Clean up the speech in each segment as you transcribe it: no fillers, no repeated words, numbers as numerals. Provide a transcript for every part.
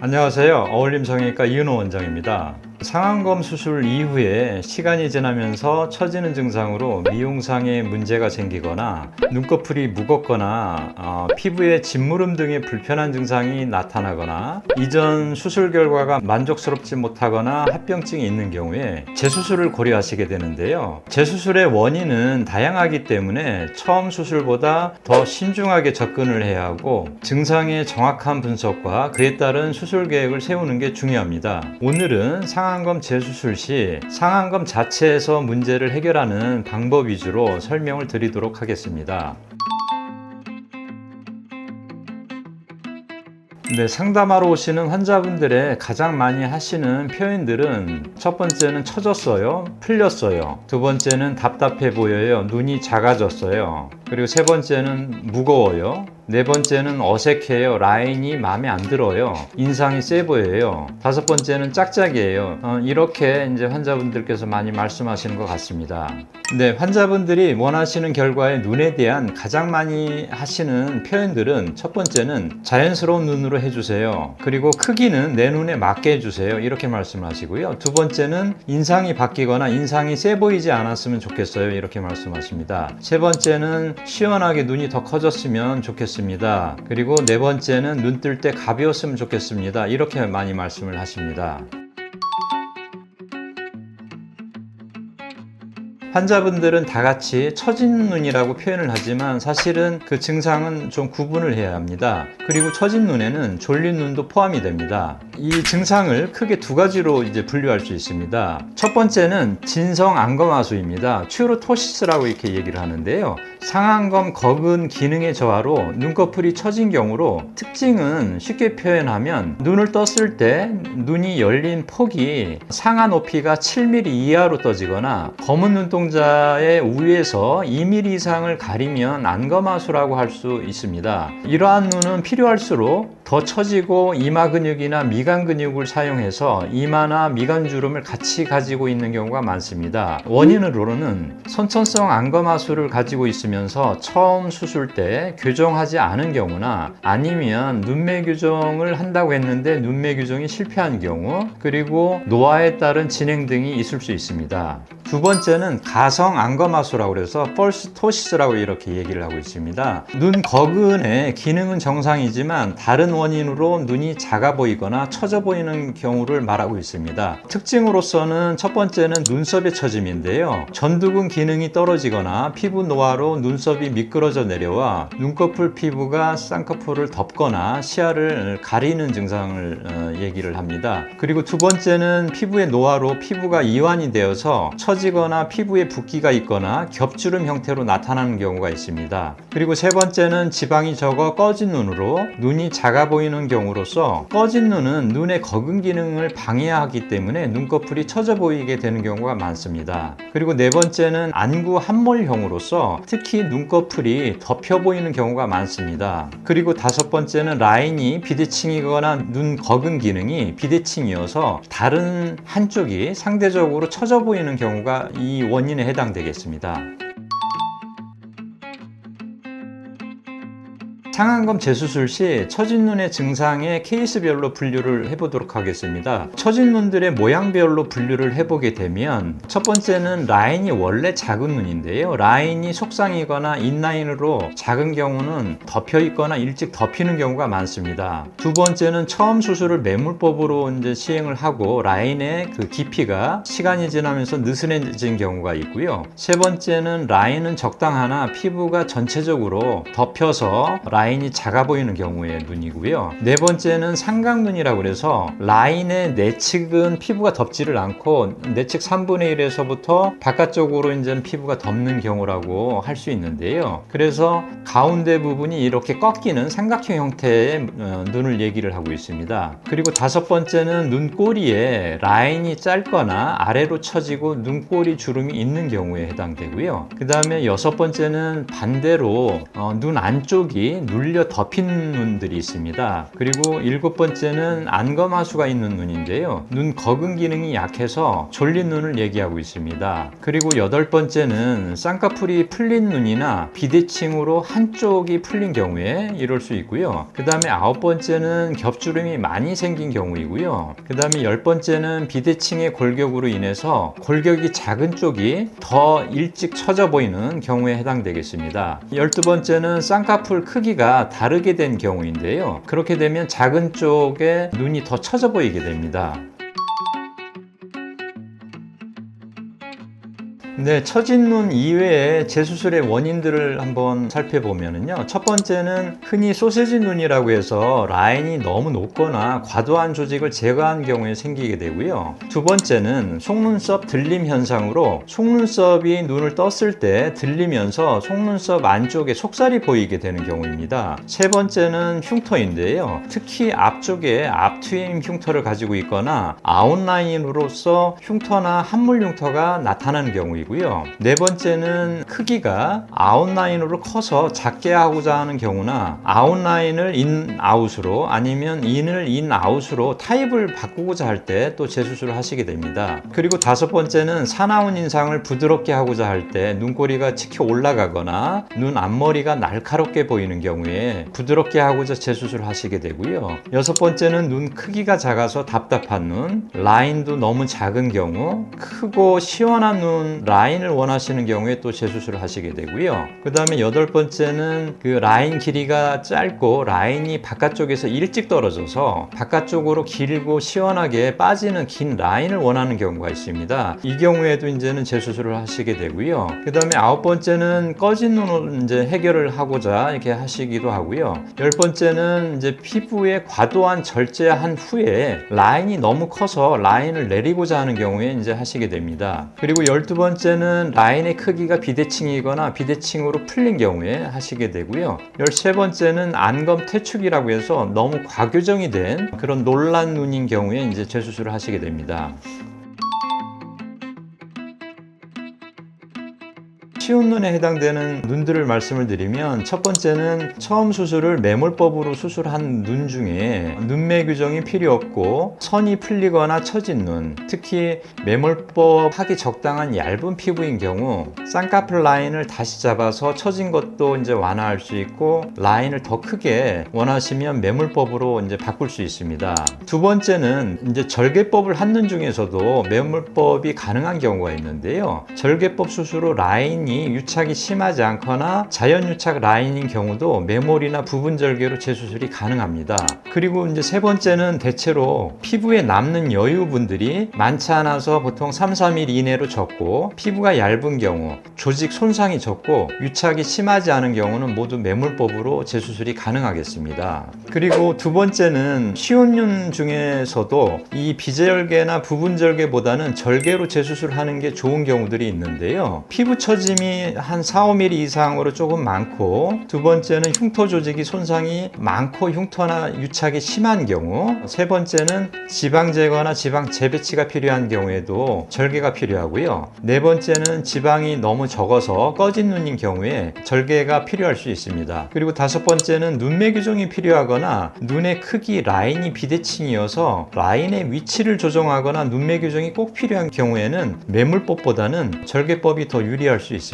안녕하세요. 어울림성형외과 이은호 원장입니다. 상안검 수술 이후에 시간이 지나면서 처지는 증상으로 미용상에 문제가 생기거나 눈꺼풀이 무겁거나 피부에 짓무름 등의 불편한 증상이 나타나거나 이전 수술 결과가 만족스럽지 못하거나 합병증이 있는 경우에 재수술을 고려하시게 되는데요. 재수술의 원인은 다양하기 때문에 처음 수술보다 더 신중하게 접근을 해야 하고 증상의 정확한 분석과 그에 따른 수술 계획을 세우는 게 중요합니다. 오늘은 상안검 재수술 시 상안검 자체에서 문제를 해결하는 방법 위주로 설명을 드리도록 하겠습니다. 상담하러 오시는 환자분들의 가장 많이 하시는 표현들은 첫 번째는 처졌어요, 풀렸어요. 두 번째는 답답해 보여요, 눈이 작아졌어요. 그리고 세 번째는 무거워요. 네 번째는 어색해요, 라인이 마음에 안 들어요, 인상이 세 보여요. 다섯 번째는 짝짝이에요. 이렇게 이제 환자분들께서 많이 말씀하시는 것 같습니다. 환자분들이 원하시는 결과에 눈에 대한 가장 많이 하시는 표현들은 첫 번째는 자연스러운 눈으로 해주세요. 그리고 크기는 내 눈에 맞게 해주세요. 이렇게 말씀하시고요. 두 번째는 인상이 바뀌거나 인상이 세 보이지 않았으면 좋겠어요. 이렇게 말씀하십니다. 세 번째는 시원하게 눈이 더 커졌으면 좋겠습니다. 그리고 네 번째는 눈 뜰 때 가벼웠으면 좋겠습니다. 이렇게 많이 말씀을 하십니다. 환자분들은 다 같이 처진 눈이라고 표현을 하지만 사실은 그 증상은 좀 구분을 해야 합니다. 그리고 처진 눈에는 졸린 눈도 포함이 됩니다. 이 증상을 크게 두 가지로 이제 분류할 수 있습니다. 첫 번째는 진성 안검하수입니다. 츄로토시스라고 이렇게 얘기를 하는데요. 상안검 거근 기능의 저하로 눈꺼풀이 처진 경우로 특징은 쉽게 표현하면 눈을 떴을 때 눈이 열린 폭이 상하 높이가 7mm 이하로 떠지거나 검은 눈동자의 우에서 2mm 이상을 가리면 안검하수라고 할 수 있습니다. 이러한 눈은 필요할수록 더 처지고 이마 근육이나 미간 근육을 사용해서 이마나 미간 주름을 같이 가지고 있는 경우가 많습니다. 원인으로는 선천성 안검하수를 가지고 있으면서 처음 수술 때 교정하지 않은 경우나 아니면 눈매 교정을 한다고 했는데 눈매 교정이 실패한 경우, 그리고 노화에 따른 진행 등이 있을 수 있습니다. 두 번째는 가성 안검하수라고 해서 펄스토시스라고 이렇게 얘기를 하고 있습니다. 눈 거근의 기능은 정상이지만 다른 원인으로 눈이 작아 보이거나 처져 보이는 경우를 말하고 있습니다. 특징으로서는 첫 번째는 눈썹의 처짐인데요. 전두근 기능이 떨어지거나 피부 노화로 눈썹이 미끄러져 내려와 눈꺼풀 피부가 쌍꺼풀을 덮거나 시야를 가리는 증상을 얘기를 합니다. 그리고 두 번째는 피부의 노화로 피부가 이완이 되어서 처지거나 피부에 붓기가 있거나 겹주름 형태로 나타나는 경우가 있습니다. 그리고 세 번째는 지방이 적어 꺼진 눈으로 눈이 작아 보이는 경우로서 꺼진 눈은 눈의 거근 기능을 방해하기 때문에 눈꺼풀이 처져 보이게 되는 경우가 많습니다. 그리고 네 번째는 안구 함몰형으로서 특히 눈꺼풀이 덮여 보이는 경우가 많습니다. 그리고 다섯 번째는 라인이 비대칭이거나 눈 거근 기능이 비대칭이어서 다른 한쪽이 상대적으로 처져 보이는 경우가 이 원인에 해당되겠습니다. 상안검 재수술 시 처진 눈의 증상의 케이스별로 분류를 해보도록 하겠습니다. 처진 눈들의 모양별로 분류를 해보게 되면 첫 번째는 라인이 원래 작은 눈인데요. 라인이 속상이거나 인라인으로 작은 경우는 덮여 있거나 일찍 덮이는 경우가 많습니다. 두 번째는 처음 수술을 매물법으로 이제 시행을 하고 라인의 그 깊이가 시간이 지나면서 느슨해진 경우가 있고요. 세 번째는 라인은 적당하나 피부가 전체적으로 덮여서 라인이 작아 보이는 경우의 눈이고요. 네 번째는 삼각눈이라고 해서 라인의 내측은 피부가 덮지를 않고 내측 3분의 1에서부터 바깥쪽으로 이제 피부가 덮는 경우라고 할 수 있는데요. 그래서 가운데 부분이 이렇게 꺾이는 삼각형 형태의 눈을 얘기를 하고 있습니다. 그리고 다섯 번째는 눈꼬리에 라인이 짧거나 아래로 처지고 눈꼬리 주름이 있는 경우에 해당되고요. 그 다음에 여섯 번째는 반대로 눈 안쪽이 눌려 덮인 눈들이 있습니다. 그리고 7번째는 안검하수가 있는 눈인데요. 눈 거근 기능이 약해서 졸린 눈을 얘기하고 있습니다. 그리고 8번째는 쌍꺼풀이 풀린 눈이나 비대칭으로 한쪽이 풀린 경우에 이럴 수 있고요. 그 다음에 9번째는 겹주름이 많이 생긴 경우이고요. 그 다음에 10번째는 비대칭의 골격으로 인해서 골격이 작은 쪽이 더 일찍 처져 보이는 경우에 해당되겠습니다. 12번째는 쌍꺼풀 크기가 다르게 된 경우인데요. 그렇게 되면 작은 쪽에 눈이 더 처져 보이게 됩니다. 네, 처진 눈 이외에 재수술의 원인들을 한번 살펴보면요. 첫 번째는 흔히 소세지 눈이라고 해서 라인이 너무 높거나 과도한 조직을 제거한 경우에 생기게 되고요. 두 번째는 속눈썹 들림 현상으로 속눈썹이 눈을 떴을 때 들리면서 속눈썹 안쪽에 속살이 보이게 되는 경우입니다. 세 번째는 흉터인데요. 특히 앞쪽에 앞트임 흉터를 가지고 있거나 아웃라인으로서 흉터나 함몰 흉터가 나타나는 경우이고요. 네 번째는 크기가 아웃라인으로 커서 작게 하고자 하는 경우나 아웃라인을 인아웃으로 아니면 인을 인아웃으로 타입을 바꾸고자 할 때 또 재수술을 하시게 됩니다. 그리고 다섯 번째는 사나운 인상을 부드럽게 하고자 할 때 눈꼬리가 치켜 올라가거나 눈 앞머리가 날카롭게 보이는 경우에 부드럽게 하고자 재수술을 하시게 되고요. 여섯 번째는 눈 크기가 작아서 답답한 눈, 라인도 너무 작은 경우, 크고 시원한 눈 라인을 원하시는 경우에 또 재수술을 하시게 되고요. 그 다음에 여덟 번째는 그 라인 길이가 짧고 라인이 바깥쪽에서 일찍 떨어져서 바깥쪽으로 길고 시원하게 빠지는 긴 라인을 원하는 경우가 있습니다. 이 경우에도 이제는 재수술을 하시게 되고요. 그 다음에 아홉 번째는 꺼진 눈을 이제 해결을 하고자 이렇게 하시기도 하고요. 열 번째는 이제 피부에 과도한 절제한 후에 라인이 너무 커서 라인을 내리고자 하는 경우에 이제 하시게 됩니다. 그리고 12번째는 라인의 크기가 비대칭이거나 비대칭으로 풀린 경우에 하시게 되고요. 13번째는 안검 퇴축이라고 해서 너무 과교정이 된 그런 놀란 눈인 경우에 이제 재수술을 하시게 됩니다. 쉬운 눈에 해당되는 눈들을 말씀을 드리면 첫 번째는 처음 수술을 매몰법으로 수술한 눈 중에 눈매 규정이 필요 없고 선이 풀리거나 처진 눈, 특히 매몰법 하기 적당한 얇은 피부인 경우 쌍꺼풀 라인을 다시 잡아서 처진 것도 이제 완화할 수 있고 라인을 더 크게 원하시면 매몰법으로 이제 바꿀 수 있습니다. 두 번째는 이제 절개법을 한 눈 중에서도 매몰법이 가능한 경우가 있는데요. 절개법 수술 후 라인이 유착이 심하지 않거나 자연유착 라인인 경우도 매몰이나 부분 절개로 재수술이 가능합니다. 그리고 이제 세 번째는 대체로 피부에 남는 여유분들이 많지 않아서 보통 3-4mm 이내로 적고 피부가 얇은 경우, 조직 손상이 적고 유착이 심하지 않은 경우는 모두 매몰법으로 재수술이 가능하겠습니다. 그리고 두 번째는 쉬운 눈 중에서도 이 비절개나 부분 절개보다는 절개로 재수술하는 게 좋은 경우들이 있는데요. 피부 처짐이 한 4-5mm 이상으로 조금 많고, 두 번째는 흉터 조직이 손상이 많고 흉터나 유착이 심한 경우, 세 번째는 지방 제거나 지방 재배치가 필요한 경우에도 절개가 필요하고요. 네 번째는 지방이 너무 적어서 꺼진 눈인 경우에 절개가 필요할 수 있습니다. 그리고 다섯 번째는 눈매 교정이 필요하거나 눈의 크기 라인이 비대칭이어서 라인의 위치를 조정하거나 눈매 교정이 꼭 필요한 경우에는 매몰법보다는 절개법이 더 유리할 수 있습니다.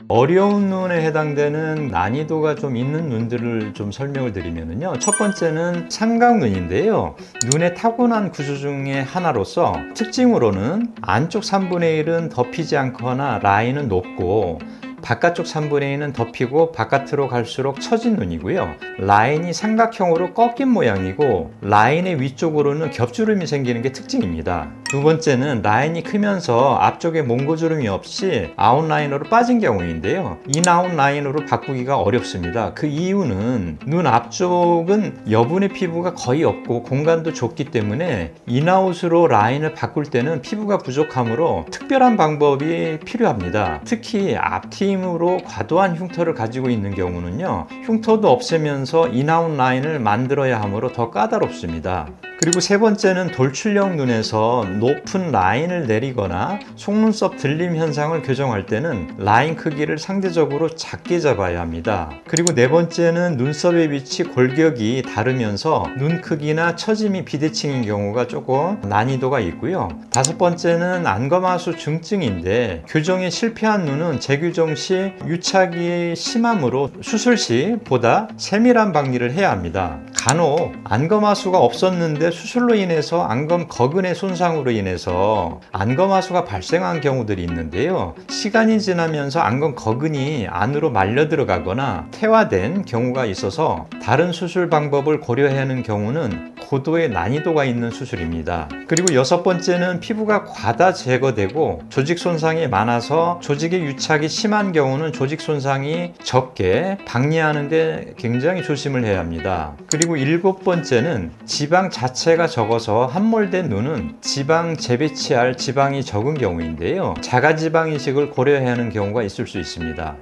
어려운 눈에 해당되는 난이도가 좀 있는 눈들을 좀 설명을 드리면요. 첫 번째는 삼각눈인데요. 눈의 타고난 구조 중에 하나로서 특징으로는 안쪽 3분의 1은 덮이지 않거나 라인은 높고 바깥쪽 3분의 2는 덮이고 바깥으로 갈수록 처진 눈이고요. 라인이 삼각형으로 꺾인 모양이고 라인의 위쪽으로는 겹주름이 생기는 게 특징입니다. 두 번째는 라인이 크면서 앞쪽에 몽고주름이 없이 아웃라인으로 빠진 경우인데요. 인아웃 라인으로 바꾸기가 어렵습니다. 그 이유는 눈 앞쪽은 여분의 피부가 거의 없고 공간도 좁기 때문에 인아웃으로 라인을 바꿀 때는 피부가 부족하므로 특별한 방법이 필요합니다. 특히 앞트임으로 과도한 흉터를 가지고 있는 경우는요. 흉터도 없애면서 인아웃 라인을 만들어야 하므로 더 까다롭습니다. 그리고 세 번째는 돌출형 눈에서 높은 라인을 내리거나 속눈썹 들림 현상을 교정할 때는 라인 크기를 상대적으로 작게 잡아야 합니다. 그리고 네 번째는 눈썹의 위치 골격이 다르면서 눈 크기나 처짐이 비대칭인 경우가 조금 난이도가 있고요. 다섯 번째는 안검하수 증증인데 교정에 실패한 눈은 재교정 시 유착이 심하므로 수술 시 보다 세밀한 박리를 해야 합니다. 간혹 안검하수가 없었는데 수술로 인해서 안검 거근의 손상으로 인해서 안검하수가 발생한 경우들이 있는데요. 시간이 지나면서 안검 거근이 안으로 말려 들어가거나 퇴화된 경우가 있어서 다른 수술 방법을 고려해야 하는 경우는 고도의 난이도가 있는 수술입니다. 그리고 여섯 번째는 피부가 과다 제거되고 조직 손상이 많아서 조직의 유착이 심한 경우는 조직 손상이 적게 박리하는 데 굉장히 조심을 해야 합니다. 그리고 일곱 번째는 지방 자체가 적어서 함몰된 눈은 지방 재배치할 지방이 적은 경우인데요. 자가지방 이식을 고려해야 하는 경우가 있을 수 있습니다.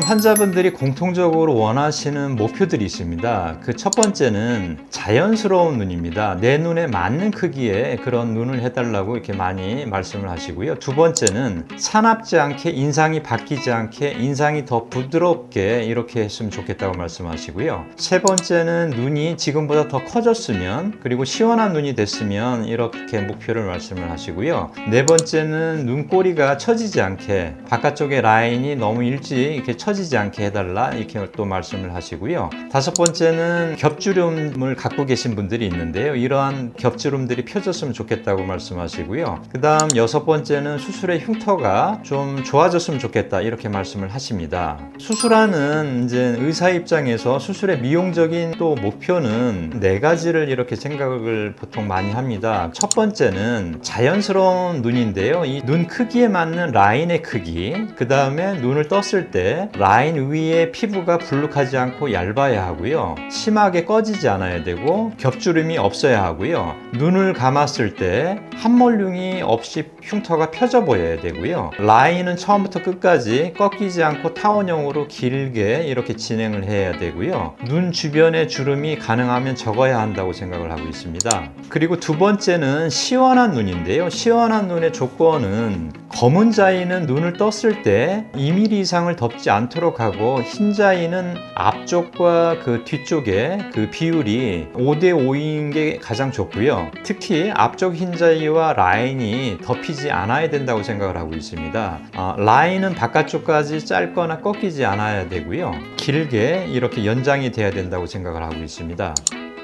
환자분들이 공통적으로 원하시는 목표들이 있습니다. 그 첫 번째는 자연스러운 눈입니다. 내 눈에 맞는 크기의 그런 눈을 해달라고 이렇게 많이 말씀을 하시고요. 두 번째는 사납지 않게 인상이 바뀌지 않게 인상이 더 부드럽게 이렇게 했으면 좋겠다고 말씀하시고요. 세 번째는 눈이 지금보다 더 커졌으면 그리고 시원한 눈이 됐으면 이렇게 목표를 말씀을 하시고요. 네 번째는 눈꼬리가 처지지 않게 바깥쪽에 라인이 너무 일찍 이렇게 처지지 않게 해달라 이렇게 또 말씀을 하시고요. 다섯 번째는 겹주름을 갖고 계신 분들이 있는데요. 이러한 겹주름들이 펴졌으면 좋겠다고 말씀하시고요. 그 다음 여섯 번째는 수술의 흉터가 좀 좋아졌으면 좋겠다 이렇게 말씀을 하십니다. 수술하는 이제 의사 입장에서 수술의 미용적인 또 목표는 네 가지를 이렇게 생각을 보통 많이 합니다. 첫 번째는 자연스러운 눈인데요. 이 눈 크기에 맞는 라인의 크기, 그 다음에 눈을 떴을 때 라인 위에 피부가 불룩하지 않고 얇아야 하고요. 심하게 꺼지지 않아야 되고 겹주름이 없어야 하고요. 눈을 감았을 때 함몰융이 없이 흉터가 펴져 보여야 되고요. 라인은 처음부터 끝까지 꺾이지 않고 타원형으로 길게 이렇게 진행을 해야 되고요. 눈 주변의 주름이 가능하면 적어야 한다고 생각을 하고 있습니다. 그리고 두 번째는 시원한 눈인데요. 시원한 눈의 조건은 검은 자위는 눈을 떴을 때 2mm 이상을 덮지 않도록 하고 흰 자위는 앞쪽과 그 뒤쪽에 그 비율이 5대5인 게 가장 좋고요. 특히 앞쪽 흰 자위와 라인이 덮이지 않아야 된다고 생각을 하고 있습니다. 라인은 바깥쪽까지 짧거나 꺾이지 않아야 되고요. 길게 이렇게 연장이 돼야 된다고 생각을 하고 있습니다.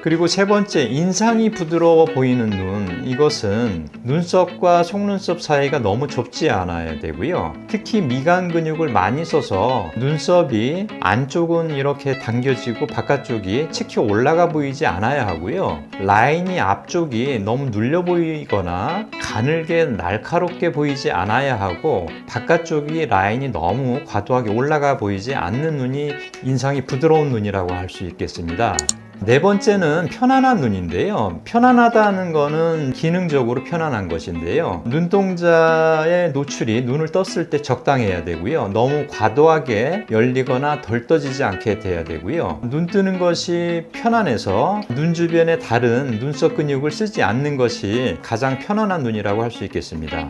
그리고 세 번째, 인상이 부드러워 보이는 눈. 이것은 눈썹과 속눈썹 사이가 너무 좁지 않아야 되고요. 특히 미간 근육을 많이 써서 눈썹이 안쪽은 이렇게 당겨지고 바깥쪽이 치켜 올라가 보이지 않아야 하고요. 라인이 앞쪽이 너무 눌려 보이거나 가늘게 날카롭게 보이지 않아야 하고 바깥쪽이 라인이 너무 과도하게 올라가 보이지 않는 눈이 인상이 부드러운 눈이라고 할 수 있겠습니다. 네 번째는 편안한 눈인데요. 편안하다는 거는 기능적으로 편안한 것인데요. 눈동자의 노출이 눈을 떴을 때 적당해야 되고요. 너무 과도하게 열리거나 덜 떠지지 않게 돼야 되고요. 눈 뜨는 것이 편안해서 눈 주변에 다른 눈썹 근육을 쓰지 않는 것이 가장 편안한 눈이라고 할 수 있겠습니다.